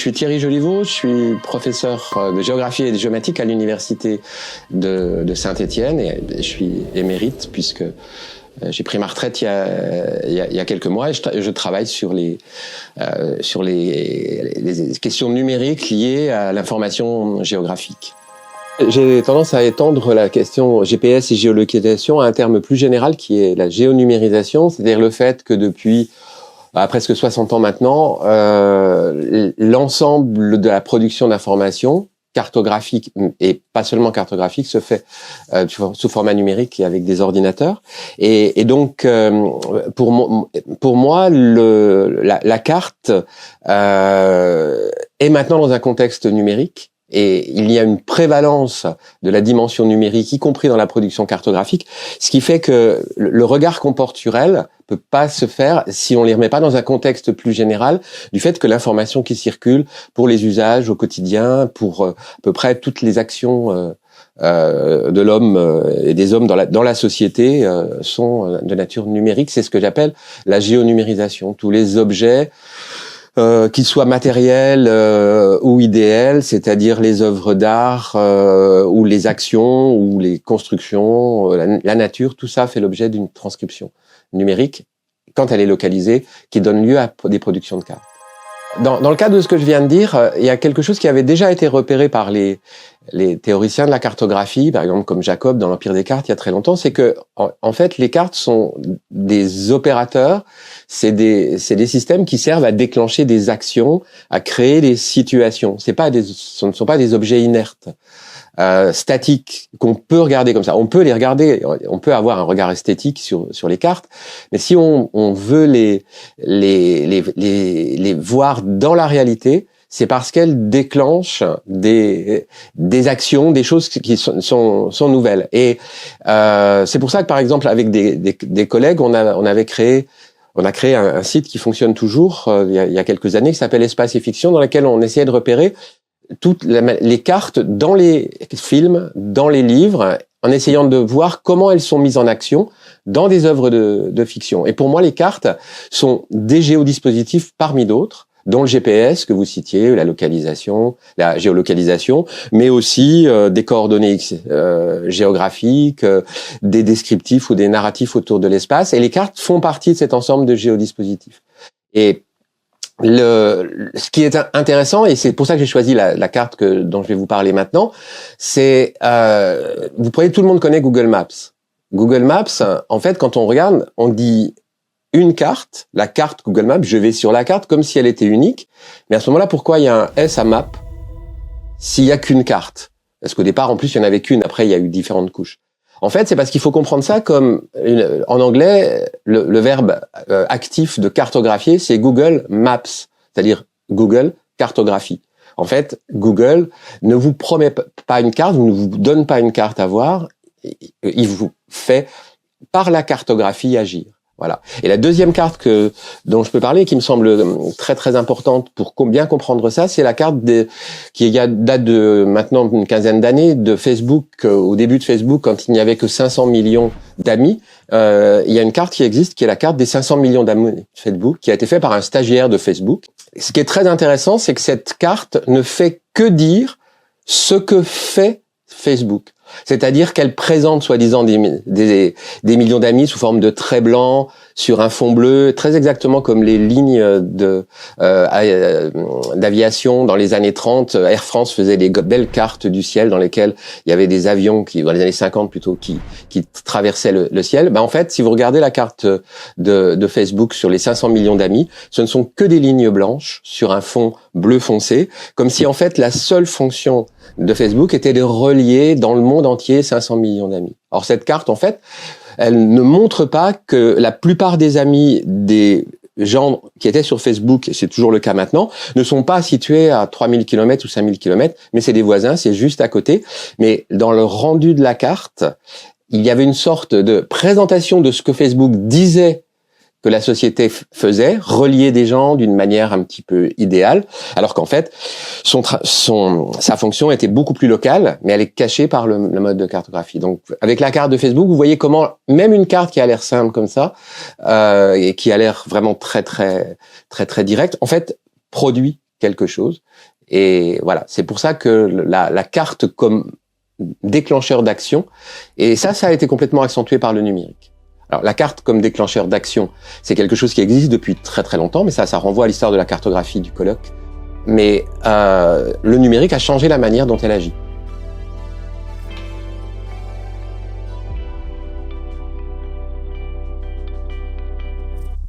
suis Thierry Joliveau, je suis professeur de géographie et de géomatique à l'université de Saint-Étienne et je suis émérite puisque j'ai pris ma retraite il y a quelques mois et je travaille sur les questions numériques liées à l'information géographique. J'ai tendance à étendre la question GPS et géolocalisation à un terme plus général qui est la géonumérisation, c'est-à-dire le fait que depuis presque 60 ans maintenant, l'ensemble de la production d'informations cartographiques et pas seulement cartographiques se fait sous format numérique et avec des ordinateurs. Et donc, pour moi, la carte est maintenant dans un contexte numérique. Et il y a une prévalence de la dimension numérique, y compris dans la production cartographique, ce qui fait que le regard qu'on porte sur elle peut pas se faire si on les remet pas dans un contexte plus général du fait que l'information qui circule pour les usages au quotidien, pour à peu près toutes les actions de l'homme et des hommes dans la société sont de nature numérique. C'est ce que j'appelle la géonumérisation. Tous les objets qu'ils soient matériels ou idéels, c'est-à-dire les œuvres d'art ou les actions ou les constructions, la nature, tout ça fait l'objet d'une transcription numérique quand elle est localisée, qui donne lieu à des productions de cartes. Dans le cadre de ce que je viens de dire, il y a quelque chose qui avait déjà été repéré par les théoriciens de la cartographie, par exemple comme Jacob dans l'Empire des cartes il y a très longtemps, c'est que en fait les cartes sont des opérateurs, c'est des systèmes qui servent à déclencher des actions, à créer des situations. Ce ne sont pas des objets inertes. Statiques qu'on peut regarder comme ça. On peut les regarder, on peut avoir un regard esthétique sur les cartes, mais si on veut les voir dans la réalité, c'est parce qu'elles déclenchent des actions, des choses qui sont nouvelles. Et c'est pour ça que par exemple avec des collègues, on a créé un site qui fonctionne toujours il y a quelques années qui s'appelle Espace et Fiction, dans lequel on essayait de repérer toutes les cartes dans les films, dans les livres, en essayant de voir comment elles sont mises en action dans des œuvres de fiction. Et pour moi, les cartes sont des géodispositifs parmi d'autres, dont le GPS que vous citiez, la géolocalisation, mais aussi des coordonnées géographiques, des descriptifs ou des narratifs autour de l'espace. Et les cartes font partie de cet ensemble de géodispositifs. Et ce qui est intéressant, et c'est pour ça que j'ai choisi la carte dont je vais vous parler maintenant, c'est tout le monde connaît Google Maps. Google Maps, en fait, quand on regarde, on dit une carte, la carte Google Maps, je vais sur la carte comme si elle était unique, mais à ce moment-là, pourquoi il y a un S à map s'il y a qu'une carte? Parce qu'au départ, en plus, il y en avait qu'une, après il y a eu différentes couches. En fait, c'est parce qu'il faut comprendre ça comme, en anglais, le verbe actif de cartographier, c'est Google Maps, c'est-à-dire Google cartographie. En fait, Google ne vous promet pas une carte, ne vous donne pas une carte à voir, il vous fait, par la cartographie, agir. Voilà. Et la deuxième carte dont je peux parler, qui me semble très très importante pour bien comprendre ça, c'est la carte qui date de maintenant une quinzaine d'années de Facebook. Au début de Facebook, quand il n'y avait que 500 millions d'amis, il y a une carte qui existe, qui est la carte des 500 millions d'amis de Facebook, qui a été faite par un stagiaire de Facebook. Ce qui est très intéressant, c'est que cette carte ne fait que dire ce que fait Facebook. C'est-à-dire qu'elle présente soi-disant des millions d'amis sous forme de traits blancs sur un fond bleu, très exactement comme les lignes d'aviation dans les années 30. Air France faisait des belles cartes du ciel dans lesquelles il y avait des avions dans les années 50 plutôt, qui traversaient le ciel. En fait, si vous regardez la carte de Facebook sur les 500 millions d'amis, ce ne sont que des lignes blanches sur un fond bleu foncé, comme si en fait la seule fonction de Facebook était de relier dans le monde entier 500 millions d'amis. Or cette carte, en fait, elle ne montre pas que la plupart des amis des gens qui étaient sur Facebook, et c'est toujours le cas maintenant, ne sont pas situés à 3000 km ou 5000 km, mais c'est des voisins, c'est juste à côté. Mais dans le rendu de la carte, il y avait une sorte de présentation de ce que Facebook disait que la société faisait, relier des gens d'une manière un petit peu idéale, alors qu'en fait, sa fonction était beaucoup plus locale, mais elle est cachée par le mode de cartographie. Donc, avec la carte de Facebook, vous voyez comment même une carte qui a l'air simple comme ça, et qui a l'air vraiment très, très, très, très directe, en fait, produit quelque chose. Et voilà, c'est pour ça que la carte comme déclencheur d'action, et ça a été complètement accentué par le numérique. Alors la carte comme déclencheur d'action, c'est quelque chose qui existe depuis très très longtemps, mais ça renvoie à l'histoire de la cartographie du colloque. Mais le numérique a changé la manière dont elle agit.